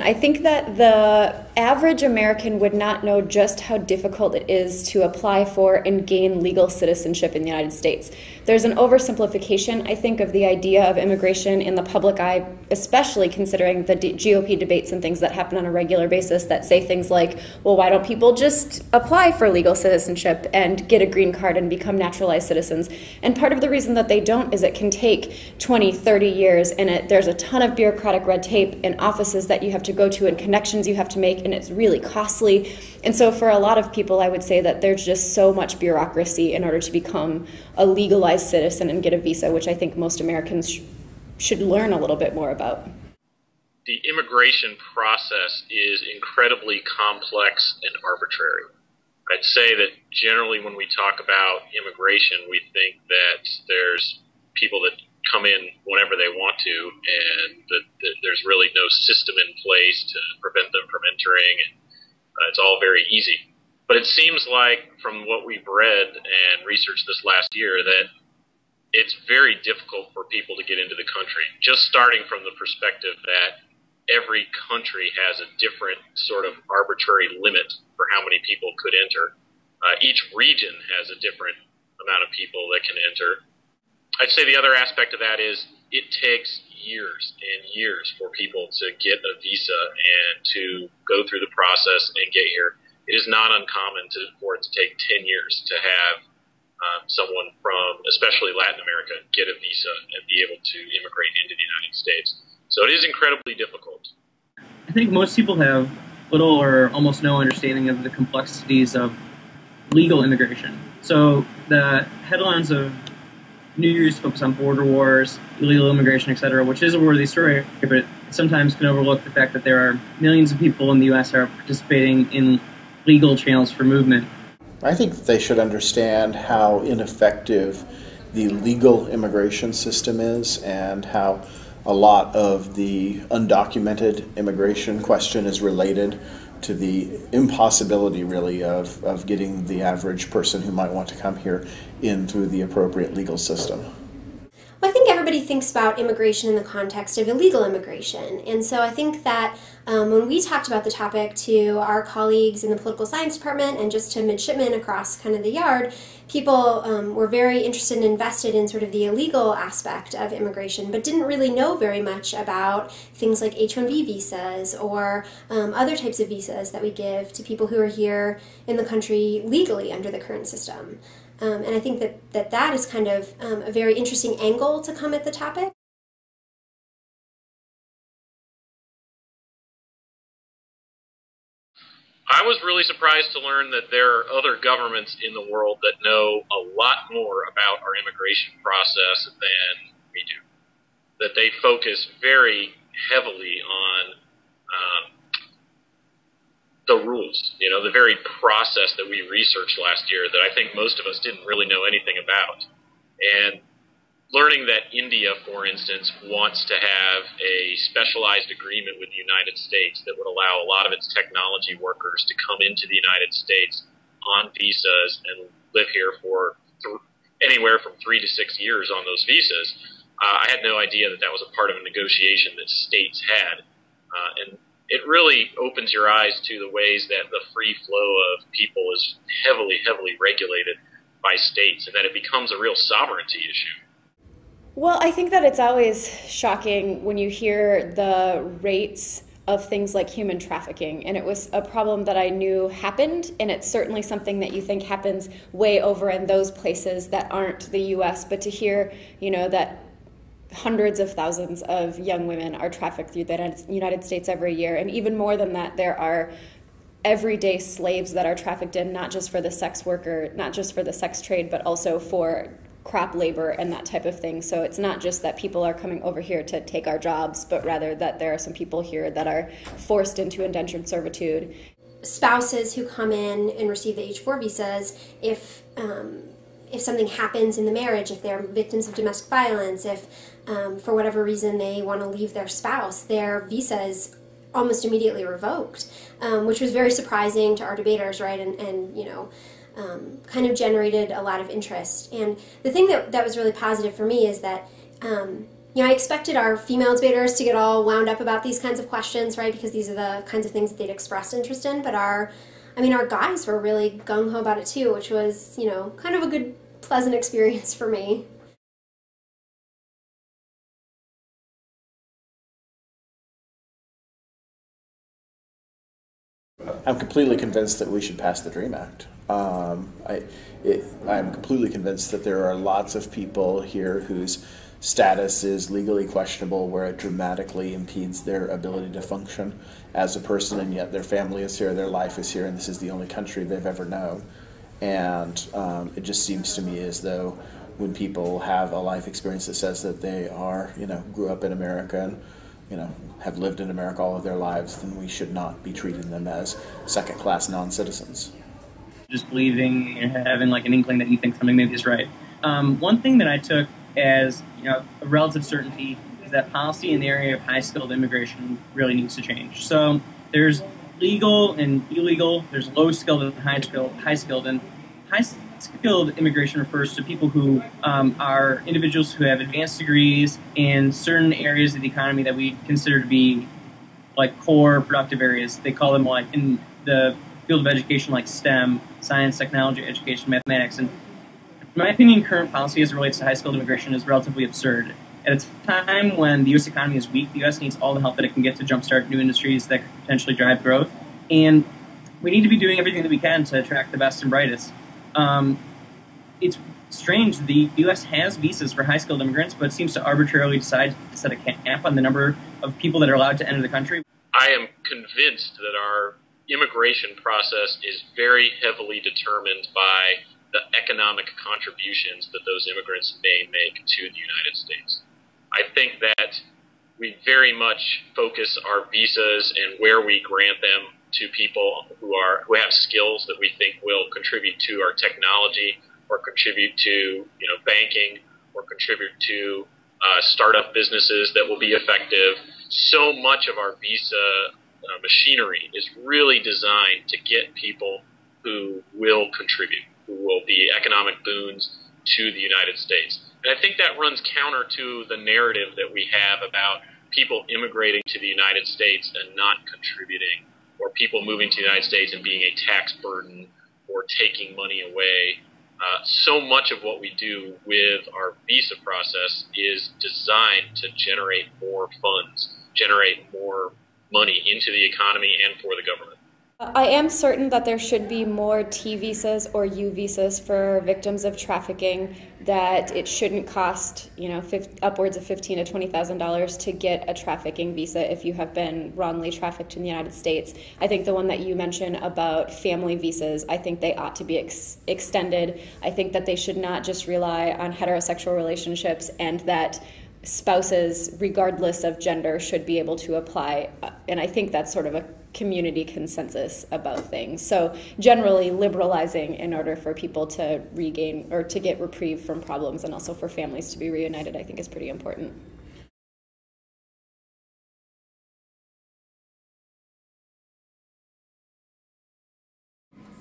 I think that the average American would not know just how difficult it is to apply for and gain legal citizenship in the United States. There's an oversimplification, I think, of the idea of immigration in the public eye, especially considering the GOP debates and things that happen on a regular basis that say things like, well, why don't people just apply for legal citizenship and get a green card and become naturalized citizens? And part of the reason that they don't is it can take 20, 30 years, and there's a ton of bureaucratic red tape and offices that you have to go to and connections you have to make, and it's really costly. And so for a lot of people, I would say that there's just so much bureaucracy in order to become a legalized citizen and get a visa, which I think most Americans should learn a little bit more about. The immigration process is incredibly complex and arbitrary. I'd say that generally when we talk about immigration, we think that there's people that come in whenever they want to, and that there's really no system in place to prevent them from entering, and it's all very easy. But it seems like, from what we've read and researched this last year, that it's very difficult for people to get into the country, just starting from the perspective that every country has a different sort of arbitrary limit for how many people could enter. Each region has a different amount of people that can enter. I'd say the other aspect of that is it takes years and years for people to get a visa and to go through the process and get here. It is not uncommon for it to take 10 years to have someone from, especially Latin America, get a visa and be able to immigrate into the United States. So it is incredibly difficult. I think most people have little or almost no understanding of the complexities of legal immigration. So the headlines of news focus on border wars, illegal immigration, etc., which is a worthy story, but sometimes can overlook the fact that there are millions of people in the U.S. who are participating in legal channels for movement. I think they should understand how ineffective the legal immigration system is and how a lot of the undocumented immigration question is related to the impossibility, really, of getting the average person who might want to come here in through the appropriate legal system. Well, I think everybody thinks about immigration in the context of illegal immigration. And so I think that when we talked about the topic to our colleagues in the political science department and just to midshipmen across kind of the yard, people were very interested and invested in sort of the illegal aspect of immigration, but didn't really know very much about things like H-1B visas or other types of visas that we give to people who are here in the country legally under the current system. And I think that is kind of a very interesting angle to come at the topic. I was really surprised to learn that there are other governments in the world that know a lot more about our immigration process than we do. That they focus very heavily on the rules, the very process that we researched last year that I think most of us didn't really know anything about. And learning that India, for instance, wants to have a specialized agreement with the United States that would allow a lot of its technology workers to come into the United States on visas and live here for anywhere from 3 to 6 years on those visas. I had no idea that that was a part of a negotiation that states had. And it really opens your eyes to the ways that the free flow of people is heavily, heavily regulated by states, and that it becomes a real sovereignty issue. Well, I think that it's always shocking when you hear the rates of things like human trafficking, and it was a problem that I knew happened, and it's certainly something that you think happens way over in those places that aren't the U.S., but to hear, that hundreds of thousands of young women are trafficked through the United States every year, and even more than that, there are everyday slaves that are trafficked in, not just for the sex worker, not just for the sex trade, but also for crop labor and that type of thing. So it's not just that people are coming over here to take our jobs, but rather that there are some people here that are forced into indentured servitude. Spouses who come in and receive the H-4 visas, if something happens in the marriage, if they're victims of domestic violence, if for whatever reason they want to leave their spouse, their visa is almost immediately revoked, which was very surprising to our debaters, right? And you know, kind of generated a lot of interest. And the thing that was really positive for me is that, you know, I expected our female debaters to get all wound up about these kinds of questions, right? Because these are the kinds of things that they'd expressed interest in. But our guys were really gung-ho about it too, which was, you know, kind of a good, pleasant experience for me. I'm completely convinced that we should pass the DREAM Act. I'm completely convinced that there are lots of people here whose status is legally questionable, where it dramatically impedes their ability to function as a person, and yet their family is here, their life is here, and this is the only country they've ever known. And it just seems to me as though when people have a life experience that says that they are, you know, grew up in America and, you know, have lived in America all of their lives, then we should not be treating them as second-class non-citizens. Just believing and having like an inkling that you think something maybe is right. One thing that I took as, you know, a relative certainty is that policy in the area of high-skilled immigration really needs to change. So there's legal and illegal, there's low-skilled and high-skilled, and high-skilled immigration refers to people who are individuals who have advanced degrees in certain areas of the economy that we consider to be like core productive areas. They call them, like, in the field of education, like STEM, science, technology, education, mathematics. And in my opinion, current policy as it relates to high-skilled immigration is relatively absurd. At a time when the U.S. economy is weak, the U.S. needs all the help that it can get to jumpstart new industries that could potentially drive growth. And we need to be doing everything that we can to attract the best and brightest. It's strange, the U.S. has visas for high-skilled immigrants, but seems to arbitrarily decide to set a cap on the number of people that are allowed to enter the country. I am convinced that our immigration process is very heavily determined by the economic contributions that those immigrants may make to the United States. I think that we very much focus our visas and where we grant them to people who have skills that we think will contribute to our technology, or contribute to, you know, banking, or contribute to startup businesses that will be effective. So much of our visa machinery is really designed to get people who will contribute, who will be economic boons to the United States. And I think that runs counter to the narrative that we have about people immigrating to the United States and not contributing, or people moving to the United States and being a tax burden or taking money away. So much of what we do with our visa process is designed to generate more funds, generate more money into the economy and for the government. I am certain that there should be more T visas or U visas for victims of trafficking, that it shouldn't cost, you know, upwards of $15,000 to $20,000 to get a trafficking visa if you have been wrongly trafficked in the United States. I think the one that you mentioned about family visas, I think they ought to be extended. I think that they should not just rely on heterosexual relationships, and that spouses, regardless of gender, should be able to apply. And I think that's sort of a community consensus about things. So generally liberalizing in order for people to regain or to get reprieve from problems, and also for families to be reunited, I think is pretty important.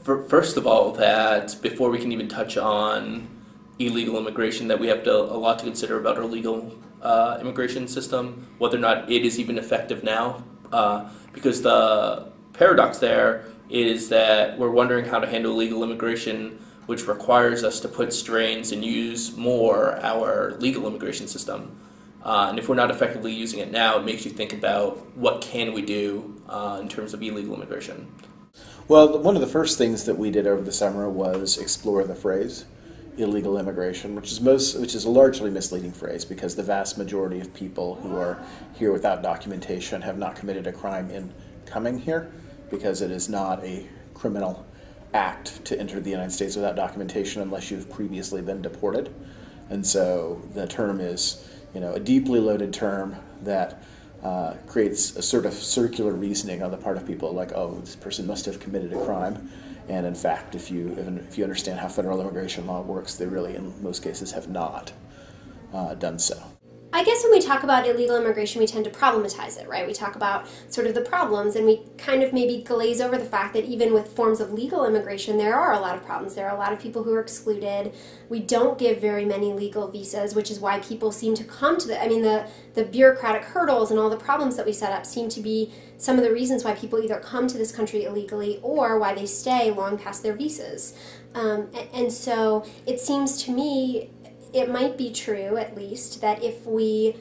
First of all, that before we can even touch on illegal immigration, that we have a lot to consider about our legal immigration system, whether or not it is even effective now. Because the paradox there is that we're wondering how to handle legal immigration, which requires us to put strains and use more our legal immigration system. And if we're not effectively using it now, it makes you think about what can we do in terms of illegal immigration. Well, one of the first things that we did over the summer was explore the phrase illegal immigration, which is a largely misleading phrase, because the vast majority of people who are here without documentation have not committed a crime in coming here, because it is not a criminal act to enter the United States without documentation unless you've previously been deported. And so the term is, a deeply loaded term that creates a sort of circular reasoning on the part of people, like, oh, this person must have committed a crime. And in fact, if you understand how federal immigration law works, they really, in most cases, have not done so. I guess when we talk about illegal immigration, we tend to problematize it, right? We talk about sort of the problems, and we kind of maybe glaze over the fact that even with forms of legal immigration, there are a lot of problems. There are a lot of people who are excluded. We don't give very many legal visas, which is why people seem to come to the bureaucratic hurdles and all the problems that we set up seem to be some of the reasons why people either come to this country illegally or why they stay long past their visas. And so it seems to me it might be true, at least, that if we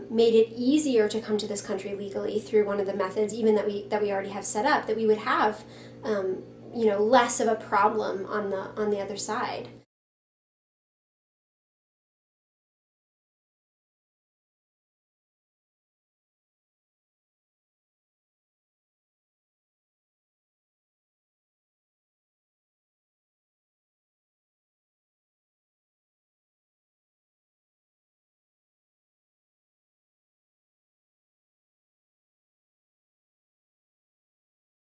made it easier to come to this country legally through one of the methods, even that we already have set up, that we would have, less of a problem on the other side.